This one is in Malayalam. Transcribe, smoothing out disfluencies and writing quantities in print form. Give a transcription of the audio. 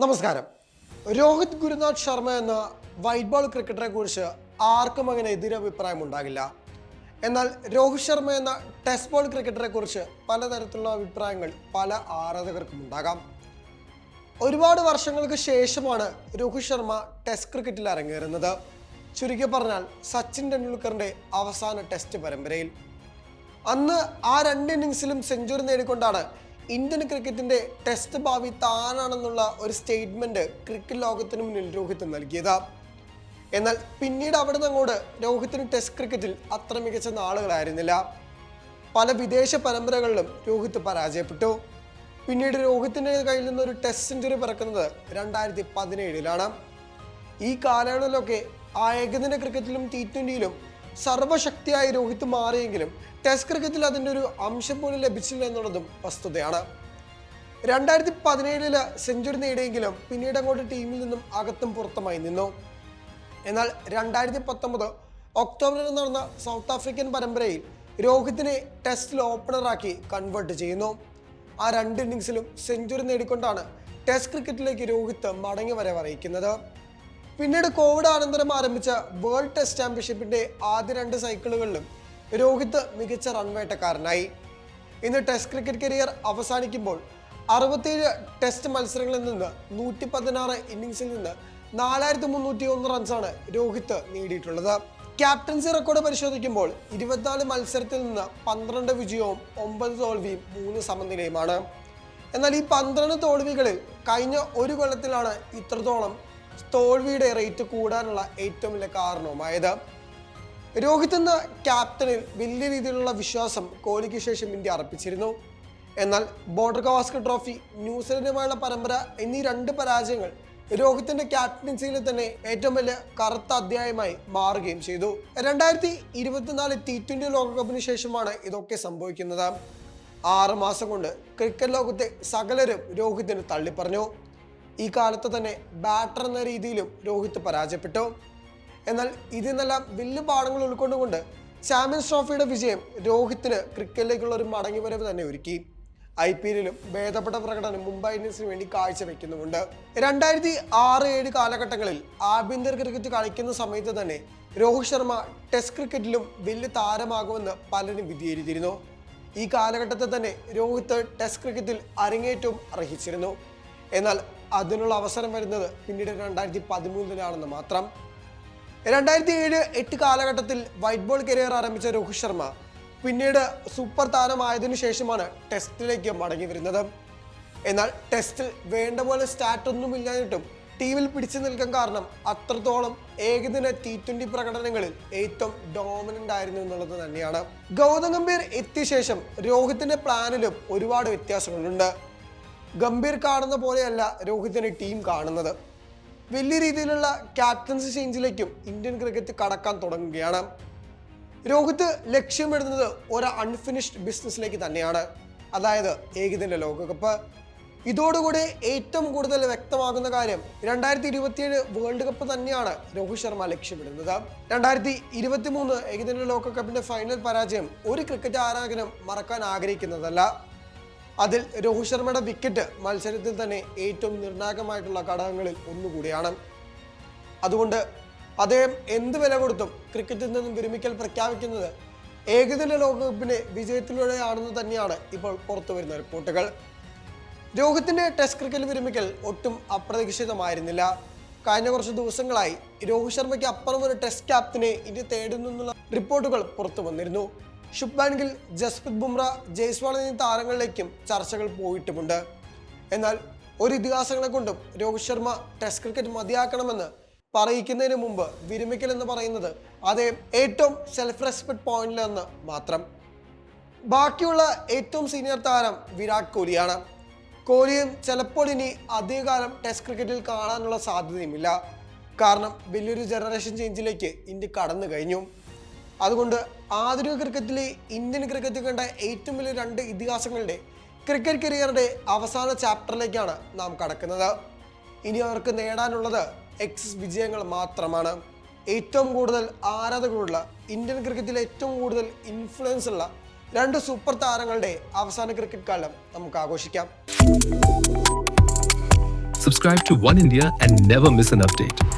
നമസ്കാരം. രോഹിത് ഗുരുനാഥ് ശർമ്മ എന്ന വൈറ്റ് ബോൾ ക്രിക്കറ്ററെ കുറിച്ച് ആർക്കും അങ്ങനെ എതിരഭിപ്രായം ഉണ്ടാകില്ല. എന്നാൽ രോഹിത് ശർമ്മ എന്ന ടെസ്റ്റ് ബോൾ ക്രിക്കറ്ററെ കുറിച്ച് പലതരത്തിലുള്ള അഭിപ്രായങ്ങൾ പല ആരാധകർക്കും ഉണ്ടാകാം. ഒരുപാട് വർഷങ്ങൾക്ക് ശേഷമാണ് രോഹിത് ശർമ്മ ടെസ്റ്റ് ക്രിക്കറ്റിൽ അരങ്ങേറുന്നത്. ചുരുക്കി പറഞ്ഞാൽ സച്ചിൻ ടെണ്ടുൽക്കറിന്റെ അവസാന ടെസ്റ്റ് പരമ്പരയിൽ. അന്ന് ആ രണ്ട് ഇന്നിങ്സിലും സെഞ്ചുറി നേടിക്കൊണ്ടാണ് ഇന്ത്യൻ ക്രിക്കറ്റിന്റെ ടെസ്റ്റ് ഭാവി താനാണെന്നുള്ള ഒരു സ്റ്റേറ്റ്മെന്റ് ക്രിക്കറ്റ് ലോകത്തിന് മുന്നിൽ രോഹിത് നൽകിയത്. എന്നാൽ പിന്നീട് അവിടെ നിന്ന് അങ്ങോട്ട് രോഹിത്തിന് ടെസ്റ്റ് ക്രിക്കറ്റിൽ അത്ര മികച്ച നാളുകളായിരുന്നില്ല. പല വിദേശ പരമ്പരകളിലും രോഹിത് പരാജയപ്പെട്ടു. പിന്നീട് രോഹിത്തിന്റെ കയ്യിൽ നിന്നൊരു ടെസ്റ്റ് സെഞ്ചുറി പിറക്കുന്നത് 2017-ലാണ്. ഈ കാലയളവിലൊക്കെ ആ ഏകദിന ക്രിക്കറ്റിലും T20-യിലും സർവശക്തിയായി രോഹിത് മാറിയെങ്കിലും ടെസ്റ്റ് ക്രിക്കറ്റിൽ അതിൻ്റെ ഒരു അംശം പോലും ലഭിച്ചില്ല എന്നുള്ളതും വസ്തുതയാണ്. 2017 സെഞ്ചുറി നേടിയെങ്കിലും പിന്നീട് അങ്ങോട്ട് ടീമിൽ നിന്നും അകത്തും പുറത്തുമായി നിന്നു. എന്നാൽ 2019 ഒക്ടോബറിൽ നടന്ന സൗത്ത് ആഫ്രിക്കൻ പരമ്പരയിൽ രോഹിത്തിനെ ടെസ്റ്റിൽ ഓപ്പണറാക്കി കൺവേർട്ട് ചെയ്യുന്നു. ആ രണ്ട് ഇന്നിങ്സിലും സെഞ്ചുറി നേടിക്കൊണ്ടാണ് ടെസ്റ്റ് ക്രിക്കറ്റിലേക്ക് രോഹിത് മടങ്ങി വരവ് അറിയിക്കുന്നത്. പിന്നീട് കോവിഡ് അനന്തരം ആരംഭിച്ച വേൾഡ് ടെസ്റ്റ് ചാമ്പ്യൻഷിപ്പിന്റെ ആദ്യ രണ്ട് സൈക്കിളുകളിലും രോഹിത് മികച്ച റൺവേട്ടക്കാരനായി. ഇന്ന് ടെസ്റ്റ് ക്രിക്കറ്റ് കരിയർ അവസാനിക്കുമ്പോൾ 67 ടെസ്റ്റ് മത്സരങ്ങളിൽ നിന്ന് 116 ഇന്നിങ്സിൽ നിന്ന് 4301 റൺസാണ് രോഹിത് നേടിയിട്ടുള്ളത്. ക്യാപ്റ്റൻസി റെക്കോർഡ് പരിശോധിക്കുമ്പോൾ 24 മത്സരത്തിൽ നിന്ന് 12 വിജയവും 9 തോൽവിയും 3 സമനിലയുമാണ്. എന്നാൽ ഈ 12 തോൽവികളിൽ കഴിഞ്ഞ ഒരു കൊല്ലത്തിലാണ് ഇത്രത്തോളം തോൽവിയുടെ റേറ്റ് കൂടാനുള്ള ഏറ്റവും വലിയ കാരണവുമായത്. രോഹിത് എന്ന ക്യാപ്റ്റനിൽ വലിയ രീതിയിലുള്ള വിശ്വാസം കോഹ്ലിക്ക് ശേഷം ഇന്ത്യ അർപ്പിച്ചിരുന്നു. എന്നാൽ ബോർഡർ ഗവാസ്കർ ട്രോഫി, ന്യൂസിലൻഡുമായുള്ള പരമ്പര എന്നീ രണ്ട് പരാജയങ്ങൾ രോഹിത്തിന്റെ ക്യാപ്റ്റൻസിയിൽ തന്നെ ഏറ്റവും വലിയ കറുത്ത അധ്യായമായി മാറുകയും ചെയ്തു. 2024 T20 ലോകകപ്പിന് ശേഷമാണ് ഇതൊക്കെ സംഭവിക്കുന്നത്. 6 മാസം കൊണ്ട് ക്രിക്കറ്റ് ലോകത്തെ സകലരും രോഹിതിന് തള്ളിപ്പറഞ്ഞു. ഈ കാലത്ത് തന്നെ ബാറ്റർ എന്ന രീതിയിലും രോഹിത് പരാജയപ്പെട്ടു. എന്നാൽ ഇതിനെല്ലാം വലിയ പാഠങ്ങൾ ഉൾക്കൊണ്ടുകൊണ്ട് ചാമ്പ്യൻസ് ട്രോഫിയുടെ വിജയം രോഹിത്തിന് ക്രിക്കറ്റിലേക്കുള്ള ഒരു മടങ്ങിവരവ് തന്നെ ഒരുക്കി. IPL-ലും ഭേദപ്പെട്ട പ്രകടനം മുംബൈ ഇന്ത്യൻസിന് വേണ്ടി കാഴ്ചവെക്കുന്നുമുണ്ട്. 2006-7 കാലഘട്ടങ്ങളിൽ ആഭ്യന്തര ക്രിക്കറ്റ് കളിക്കുന്ന സമയത്ത് തന്നെ രോഹിത് ശർമ്മ ടെസ്റ്റ് ക്രിക്കറ്റിലും വലിയ താരമാകുമെന്ന് പലരും വിധിയെഴുതിയിരുന്നു. ഈ കാലഘട്ടത്തിൽ തന്നെ രോഹിത് ടെസ്റ്റ് ക്രിക്കറ്റിൽ അരങ്ങേറ്റവും അർഹിച്ചിരുന്നു. എന്നാൽ അതിനുള്ള അവസരം വരുന്നത് പിന്നീട് 2013-ലാണെന്ന് മാത്രം. 2007-8 കാലഘട്ടത്തിൽ വൈറ്റ് ബോൾ കരിയർ ആരംഭിച്ച രോഹിത് ശർമ്മ പിന്നീട് സൂപ്പർ താരമായതിനു ശേഷമാണ് ടെസ്റ്റിലേക്ക് മടങ്ങി വരുന്നത്. എന്നാൽ ടെസ്റ്റിൽ വേണ്ട പോലെ സ്റ്റാറ്റൊന്നും ഇല്ലാഞ്ഞിട്ടും ടീമിൽ പിടിച്ചു നിൽക്കാൻ കാരണം അത്രത്തോളം ഏകദിന T20 പ്രകടനങ്ങളിൽ ഏറ്റവും ഡോമിനന്റ് ആയിരുന്നു എന്നുള്ളത് തന്നെയാണ്. ഗൗതം ഗംഭീർ എത്തിയ ശേഷം രോഹിത്തിന്റെ പ്ലാനിലും ഒരുപാട് വ്യത്യാസങ്ങളുണ്ട്. ഗംഭീർ കാണുന്ന പോലെയല്ല രോഹിത്തിനെ ടീം കാണുന്നത്. വലിയ രീതിയിലുള്ള ക്യാപ്റ്റൻസി ചേഞ്ചിലേക്കും ഇന്ത്യൻ ക്രിക്കറ്റ് കടക്കാൻ തുടങ്ങുകയാണ്. രോഹിത് ലക്ഷ്യമിടുന്നത് ഒരു അൺഫിനിഷ്ഡ് ബിസിനസ്സിലേക്ക് തന്നെയാണ്, അതായത് ഏകദിന ലോകകപ്പ്. ഇതോടുകൂടി ഏറ്റവും കൂടുതൽ വ്യക്തമാകുന്ന കാര്യം 2027 വേൾഡ് കപ്പ് തന്നെയാണ് രോഹിത് ശർമ്മ ലക്ഷ്യമിടുന്നത്. 2023 ഏകദിന ലോകകപ്പിന്റെ ഫൈനൽ പരാജയം ഒരു ക്രിക്കറ്റ് ആരാധകനും മറക്കാൻ ആഗ്രഹിക്കുന്നതല്ല. അതിൽ രോഹിത് ശർമ്മയുടെ വിക്കറ്റ് മത്സരത്തിൽ തന്നെ ഏറ്റവും നിർണായകമായിട്ടുള്ള ഘടകങ്ങളിൽ ഒന്നുകൂടിയാണ്. അതുകൊണ്ട് അദ്ദേഹം എന്ത് വില കൊടുത്തും ക്രിക്കറ്റിൽ നിന്നും വിരമിക്കൽ പ്രഖ്യാപിക്കുന്നത് ഏകദിന ലോകകപ്പിന്റെ വിജയത്തിലൂടെയാണെന്ന് തന്നെയാണ് ഇപ്പോൾ പുറത്തു വരുന്ന റിപ്പോർട്ടുകൾ. രോഹിത്തിന്റെ ടെസ്റ്റ് ക്രിക്കറ്റ് വിരമിക്കൽ ഒട്ടും അപ്രതീക്ഷിതമായിരുന്നില്ല. കഴിഞ്ഞ കുറച്ച് ദിവസങ്ങളായി രോഹിത് ശർമ്മയ്ക്ക് അപ്പുറം ഒരു ടെസ്റ്റ് ക്യാപ്റ്റനെ ഇന്ത്യ തേടുന്നുള്ള റിപ്പോർട്ടുകൾ പുറത്തു വന്നിരുന്നു. ശുഭ്മാൻ ഗിൽ, ജസ്പ്രീത് ബുംറ, ജയ്സ്വാൾ എന്നീ താരങ്ങളിലേക്കും ചർച്ചകൾ പോയിട്ടുമുണ്ട്. എന്നാൽ ഒരു ഇതിഹാസങ്ങളെ കൊണ്ടും രോഹിത് ശർമ്മ ടെസ്റ്റ് ക്രിക്കറ്റ് മതിയാക്കണമെന്ന് പറയിക്കുന്നതിന് മുമ്പ് വിരമിക്കൽ എന്ന് പറയുന്നത് അദ്ദേഹം ഏറ്റവും സെൽഫ് റെസ്പെക്ട് പോയിന്റിലെന്ന് മാത്രം. ബാക്കിയുള്ള ഏറ്റവും സീനിയർ താരം വിരാട് കോഹ്ലിയാണ്. കോഹ്ലിയും ചിലപ്പോൾ ഇനി അധികകാലം ടെസ്റ്റ് ക്രിക്കറ്റിൽ കാണാനുള്ള സാധ്യതയുമില്ല. കാരണം വലിയൊരു ജനറേഷൻ ചേഞ്ചിലേക്ക് ഇന്ത്യ കടന്നു കഴിഞ്ഞു. അതുകൊണ്ട് ആധുനിക ക്രിക്കറ്റിലെ ഇന്ത്യൻ ക്രിക്കറ്റ് കണ്ട ഏറ്റവും വലിയ രണ്ട് ഇതിഹാസങ്ങളുടെ ക്രിക്കറ്റ് കരിയറിന്റെ അവസാന ചാപ്റ്ററിലേക്കാണ് നാം കടക്കുന്നത്. ഇനി അവർക്ക് നേടാനുള്ളത് എക്സസ് വിജയങ്ങൾ മാത്രമാണ്. ഏറ്റവും കൂടുതൽ ആരാധകരുള്ള, ഇന്ത്യൻ ക്രിക്കറ്റിൽ ഏറ്റവും കൂടുതൽ ഇൻഫ്ലുവൻസ് ഉള്ള രണ്ട് സൂപ്പർ താരങ്ങളുടെ അവസാന ക്രിക്കറ്റ് കാലം നമുക്ക് ആഘോഷിക്കാം. Subscribe to One India and never miss an update.